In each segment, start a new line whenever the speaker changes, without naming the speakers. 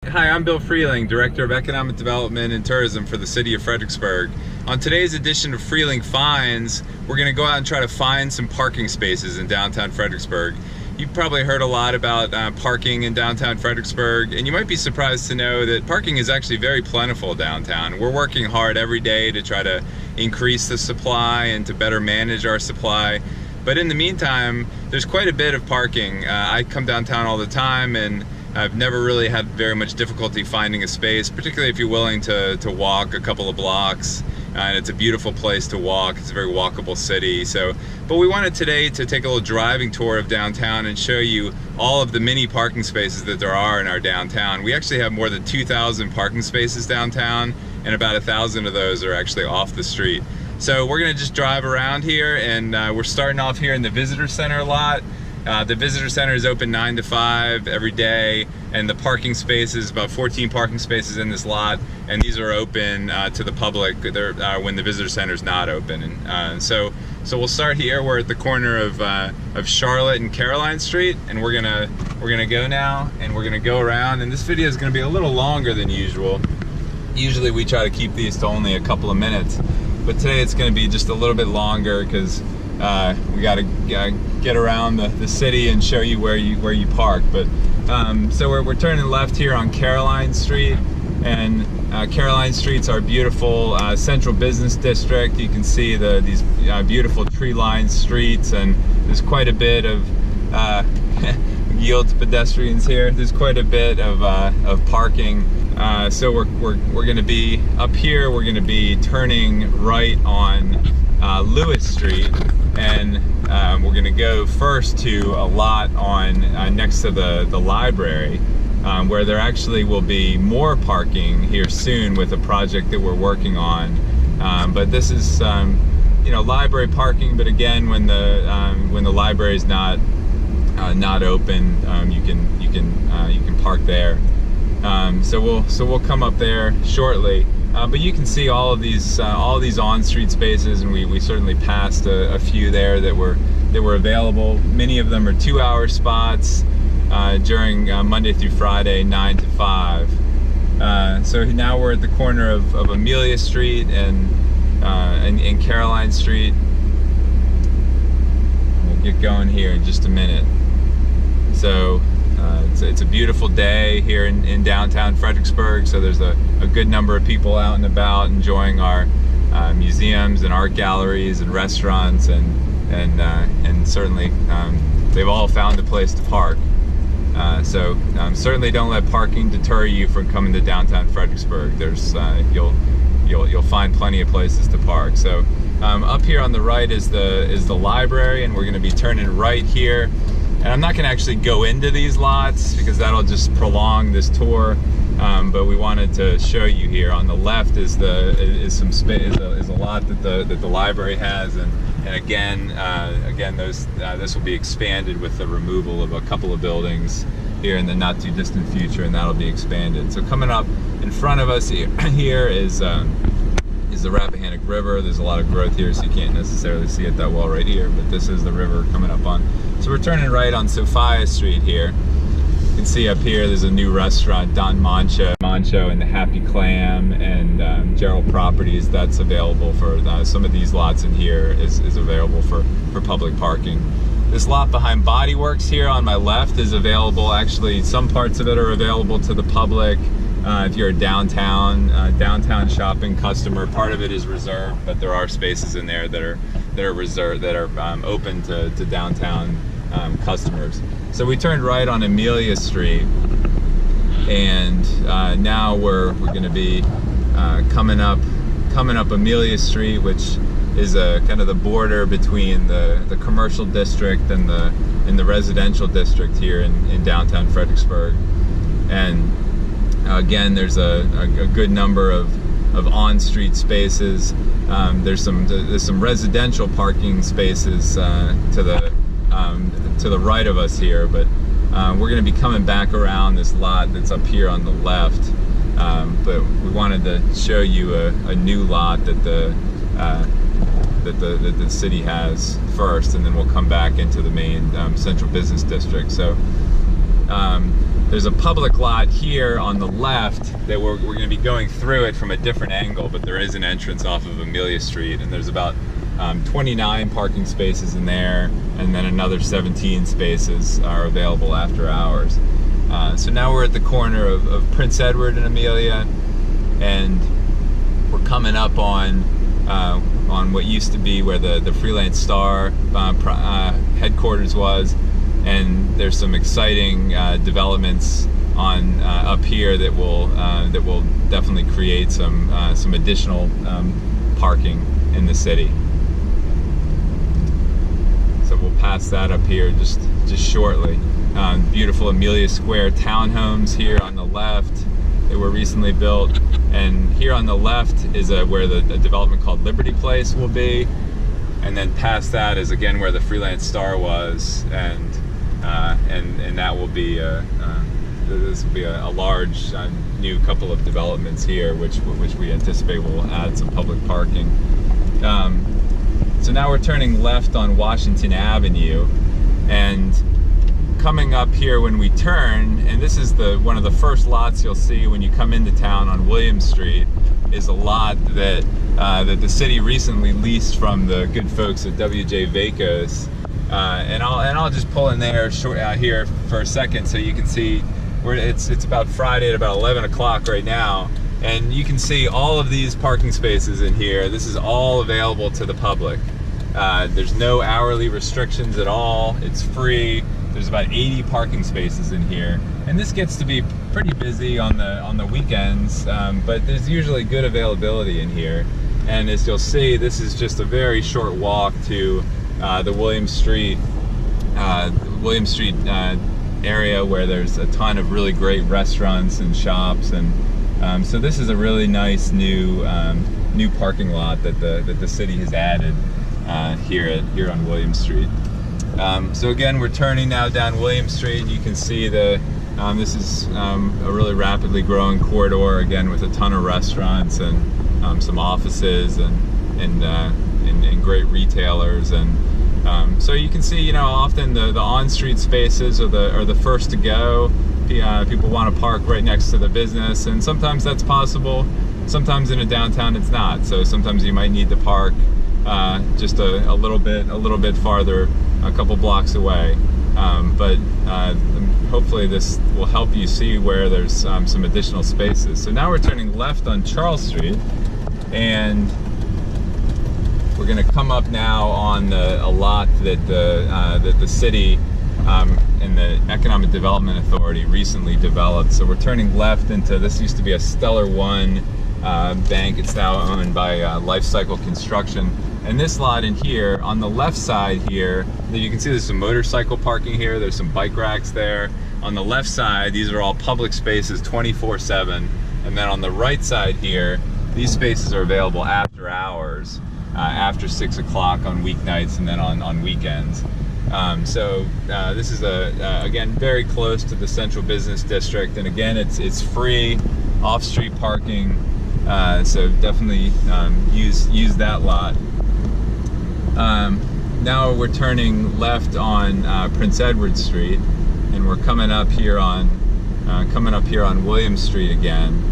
Hi, I'm Bill Freeling, Director of Economic Development and Tourism for the City of Fredericksburg. On today's edition of Freeling Finds, we're going to go out and try to find some parking spaces in downtown Fredericksburg. You've probably heard a lot about parking in downtown Fredericksburg, and you might be surprised to know that parking is actually very plentiful downtown. We're working hard every day to try to increase the supply and to better manage our supply. But in the meantime, there's quite a bit of parking. I come downtown all the time, and I've never really had very much difficulty finding a space, particularly if you're willing to walk a couple of blocks. And it's a beautiful place to walk. It's a very walkable city. But we wanted today to take a little driving tour of downtown and show you all of the many parking spaces that there are in our downtown. We actually have more than 2,000 parking spaces downtown, and about 1,000 of those are actually off the street. So we're gonna just drive around here, and we're starting off here in the Visitor Center lot. The Visitor Center is open 9 to 5 every day, and the parking spaces, about 14 parking spaces in this lot, and these are open to the public when the Visitor Center is not open. And so we'll start here. We're at the corner of Charlotte and Caroline Street, and we're gonna go now, and we're gonna go around. And this video is gonna be a little longer than usual. Usually we try to keep these to only a couple of minutes, but today it's going to be just a little bit longer because we got to get around the city and show you where you park. But so we're turning left here on Caroline Street, and Caroline Street's our beautiful central business district. You can see these beautiful tree-lined streets, and there's quite a bit of yield to pedestrians here. There's quite a bit of parking. So we're going to be up here. We're going to be turning right on Lewis Street, and we're going to go first to a lot on next to the library, where there actually will be more parking here soon with a project that we're working on. But this is library parking. But again, when the library is not open, you can park there. So we'll come up there shortly, but you can see all these on-street spaces, and we certainly passed a few there that were available. Many of them are 2-hour spots during Monday through Friday, 9 to 5. So now we're at the corner of Amelia Street and Caroline Street. We'll get going here in just a minute. So it's a beautiful day here in downtown Fredericksburg, so there's a good number of people out and about enjoying our museums and art galleries and restaurants, and certainly they've all found a place to park. So certainly don't let parking deter you from coming to downtown Fredericksburg. There's you'll find plenty of places to park. So up here on the right is the library, and we're going to be turning right here. And I'm not going to actually go into these lots because that'll just prolong this tour. But we wanted to show you here. On the left is some space, is a lot that the library has, and again this will be expanded with the removal of a couple of buildings here in the not too distant future, and that'll be expanded. So coming up in front of us here is the Rappahannock River. There's a lot of growth here, so you can't necessarily see it that well right here, but this is the river coming up on. So we're turning right on Sophia Street here. You can see up here there's a new restaurant, Don Mancho and the Happy Clam, and Gerald Properties. That's available for some of these lots in here is available for public parking. This lot behind Body Works here on my left is available. Actually, some parts of it are available to the public. If you're a downtown shopping customer, part of it is reserved, but there are spaces in there that are reserved, that are open to downtown customers. So we turned right on Amelia Street, and now we're going to be coming up Amelia Street, which is kind of the border between the commercial district and the residential district here in downtown Fredericksburg. And again, there's a good number of on-street spaces. There's some residential parking spaces to the right of us here, but we're going to be coming back around this lot that's up here on the left. But we wanted to show you a new lot that the city has first, and then we'll come back into the main central business district. So There's a public lot here on the left that we're going to be going through it from a different angle, but there is an entrance off of Amelia Street, and there's about 29 parking spaces in there, and then another 17 spaces are available after hours. So now we're at the corner of Prince Edward and Amelia, and we're coming up on what used to be where the Freelance Star headquarters was. And there's some exciting developments on up here that will definitely create some additional parking in the city. So we'll pass that up here just shortly. Beautiful Amelia Square townhomes here on the left that were recently built, and here on the left is where a development called Liberty Place will be, and then past that is again where the Freelance Star was, and that will be this will be a large new couple of developments here, which we anticipate will add some public parking. So now we're turning left on Washington Avenue, and coming up here when we turn, and this is one of the first lots you'll see when you come into town on William Street, is a lot that the city recently leased from the good folks at W.J. Vacos. And I'll just pull in there out here for a second so you can see it's about Friday at about 11 o'clock right now, and you can see all of these parking spaces in here. This is all available to the public. There's no hourly restrictions at all. It's free. There's about 80 parking spaces in here, and this gets to be pretty busy on the weekends, but there's usually good availability in here. And as you'll see, this is just a very short walk to the William Street area, where there's a ton of really great restaurants and shops, and so this is a really nice new parking lot that the city has added here on William Street. So again, we're turning now down William Street, and you can see this is a really rapidly growing corridor, again with a ton of restaurants and some offices and great retailers, and so you can see, often the on-street spaces are the first to go. People want to park right next to the business, and sometimes that's possible. Sometimes in a downtown it's not. So sometimes you might need to park just a little bit farther, a couple blocks away. But hopefully this will help you see where there's some additional spaces. So now we're turning left on Charles Street, and we're going to come up now on a lot that the city and the Economic Development Authority recently developed. So we're turning left into, this used to be a Stellar One bank. It's now owned by Life Cycle Construction. And this lot in here, on the left side here, you can see there's some motorcycle parking here. There's some bike racks there. On the left side, these are all public spaces 24/7. And then on the right side here, these spaces are available after hours. After 6 o'clock on weeknights and then on weekends. So this is again very close to the Central Business District, and again it's free off-street parking. So definitely use that lot. Now we're turning left on Prince Edward Street, and we're coming up here on William Street again.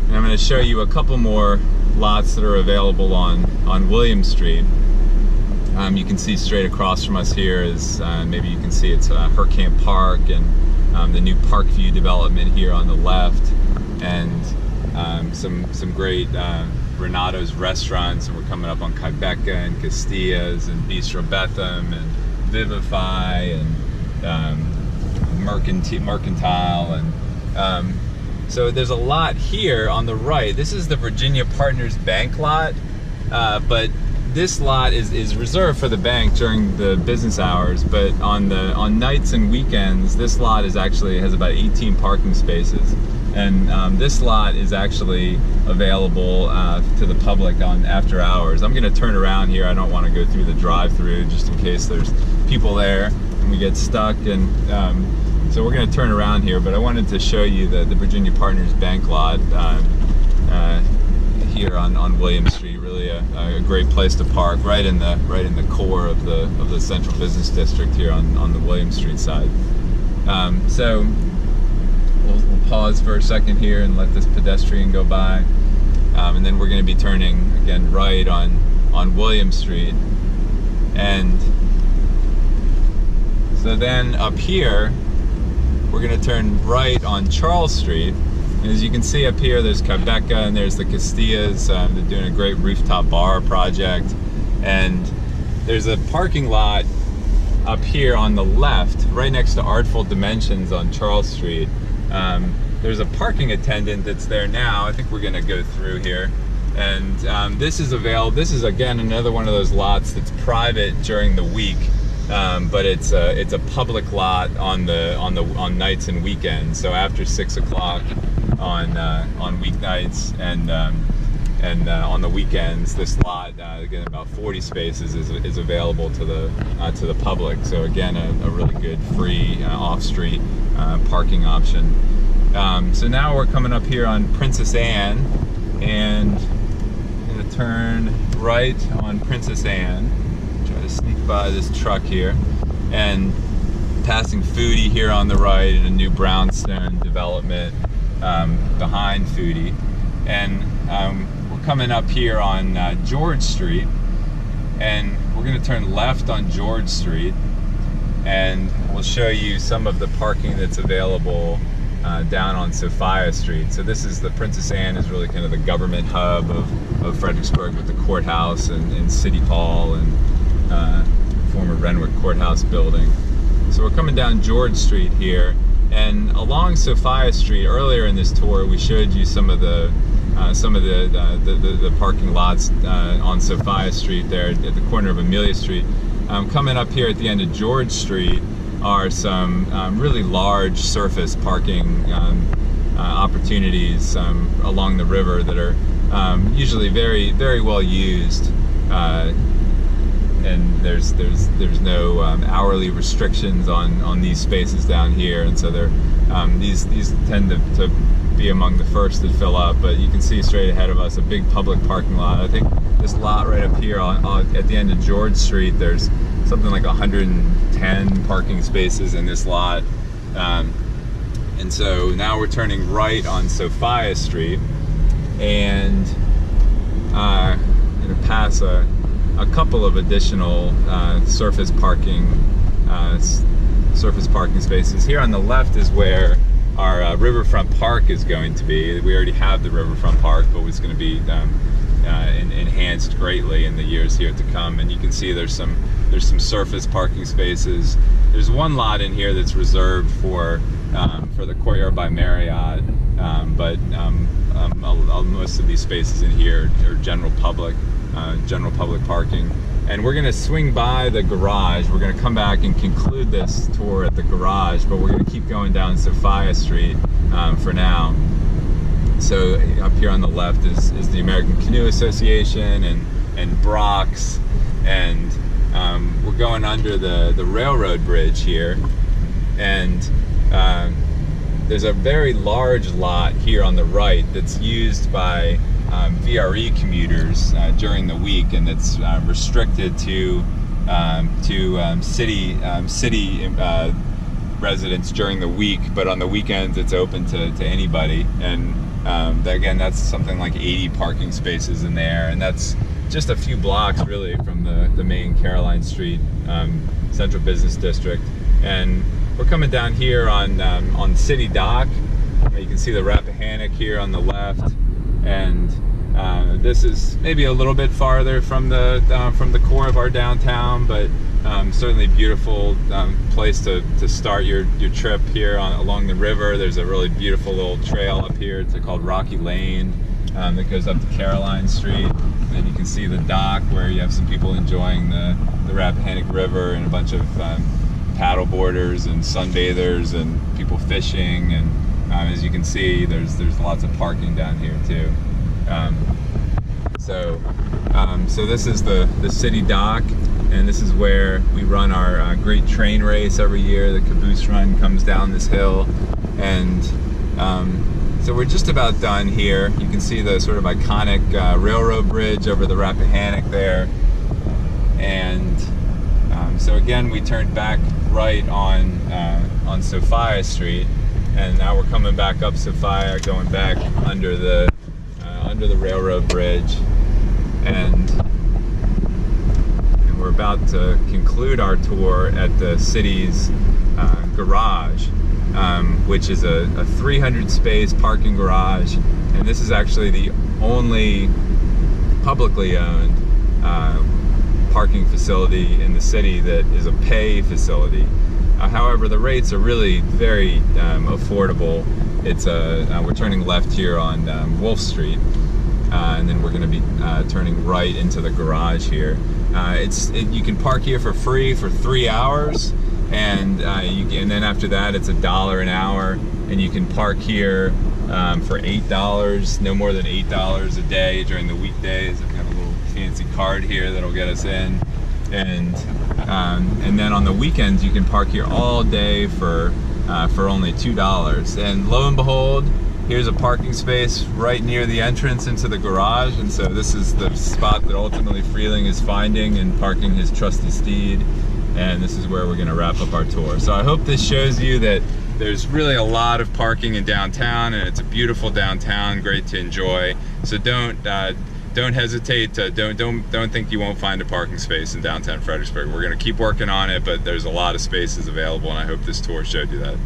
And I'm going to show you a couple more lots that are available on William Street. You can see straight across from us here is maybe you can see it's Herkamp Park, and the new Parkview development here on the left, and some great Renato's restaurants, and we're coming up on Quebeca and Castilla's and Bistro Betham and Vivify and Mercantile, and so there's a lot here on the right. This is the Virginia Partners Bank lot, but this lot is reserved for the bank during the business hours, but on nights and weekends, this lot has about 18 parking spaces, and this lot is actually available to the public on after hours. I'm going to turn around here. I don't want to go through the drive-through just in case there's people there and we get stuck, and so we're going to turn around here, but I wanted to show you the Virginia Partners Bank lot here on William Street. Really a great place to park, right in the core of the Central Business District here on the William Street side. So we'll pause for a second here and let this pedestrian go by. And then we're going to be turning again right on William Street. And so then up here, we're going to turn right on Charles Street. And as you can see up here, there's Quebeca and there's the Castillas. They're doing a great rooftop bar project. And there's a parking lot up here on the left, right next to Artful Dimensions on Charles Street. There's a parking attendant that's there now. I think we're gonna go through here. And this is available. This is again another one of those lots that's private during the week, but it's a public lot on nights and weekends. So after 6 o'clock on weeknights and on the weekends, this lot, again, about 40 spaces is available to the public. So again, a really good free off-street parking option. So now we're coming up here on Princess Anne, and I'm gonna turn right on Princess Anne. Try to sneak by this truck here, and passing Foodie here on the right, and a new brownstone development behind Foodie, and we're coming up here on George Street, and we're going to turn left on George Street, and we'll show you some of the parking that's available down on Sophia Street. So this is the Princess Anne is really kind of the government hub of Fredericksburg, with the courthouse and City Hall and former Renwick Courthouse building. So we're coming down George Street here, and along Sophia Street. Earlier in this tour, we showed you some of the parking lots on Sophia Street there at the corner of Amelia Street. Coming up here at the end of George Street are some really large surface parking opportunities along the river that are usually very, very well used. And there's no hourly restrictions on these spaces down here, and so these tend to be among the first that fill up. But you can see straight ahead of us a big public parking lot. I think this lot right up here at the end of George Street, there's something like 110 parking spaces in this lot. And so now we're turning right on Sophia Street, and gonna pass a couple of additional surface parking spaces. Here on the left is where our Riverfront Park is going to be. We already have the Riverfront Park, but it's going to be enhanced greatly in the years here to come. And you can see there's some surface parking spaces. There's one lot in here that's reserved for the Courtyard by Marriott, but most of these spaces in here are general public parking. And we're going to swing by the garage. We're going to come back and conclude this tour at the garage, but we're going to keep going down Sophia Street for now. So up here on the left is the American Canoe Association and Brock's, and we're going under the railroad bridge here, and there's a very large lot here on the right that's used by VRE commuters during the week, and it's restricted to city residents during the week, but on the weekends it's open to anybody. And again, that's something like 80 parking spaces in there, and that's just a few blocks really from the main Caroline Street Central Business District. And we're coming down here on City Dock. You can see the Rappahannock here on the left, and this is maybe a little bit farther from the core of our downtown, but certainly beautiful place to start your trip here along the river. There's a really beautiful little trail up here. It's called Rocky Lane that goes up to Caroline Street. And then you can see the dock where you have some people enjoying the Rappahannock River, and a bunch of paddle boarders and sunbathers and people fishing. And as you can see, there's lots of parking down here too. So this is the City Dock, and this is where we run our great train race every year. The Caboose Run comes down this hill, and so we're just about done here. You can see the sort of iconic railroad bridge over the Rappahannock there, and so again we turned back right on Sophia Street, And now we're coming back up Sophia, going back under the railroad bridge, and we're about to conclude our tour at the city's garage, which is a 300 space parking garage, and this is actually the only publicly owned parking facility in the city that is a pay facility. However, the rates are really very affordable. It's we're turning left here on Wolf Street, and then we're going to be turning right into the garage here. You can park here for free for 3 hours, and then after that it's $1 an hour, and you can park here for $8, no more than $8 a day during the weekdays. I've got a little fancy card here that'll get us in, and then on the weekends you can park here all day for only $2. And lo and behold, here's a parking space right near the entrance into the garage, and so this is the spot that ultimately Freeling is finding and parking his trusty steed, and this is where we're going to wrap up our tour. So I hope this shows you that there's really a lot of parking in downtown, and it's a beautiful downtown, great to enjoy. So don't hesitate to don't think you won't find a parking space in downtown Fredericksburg. We're going to keep working on it, but there's a lot of spaces available, and I hope this tour showed you that.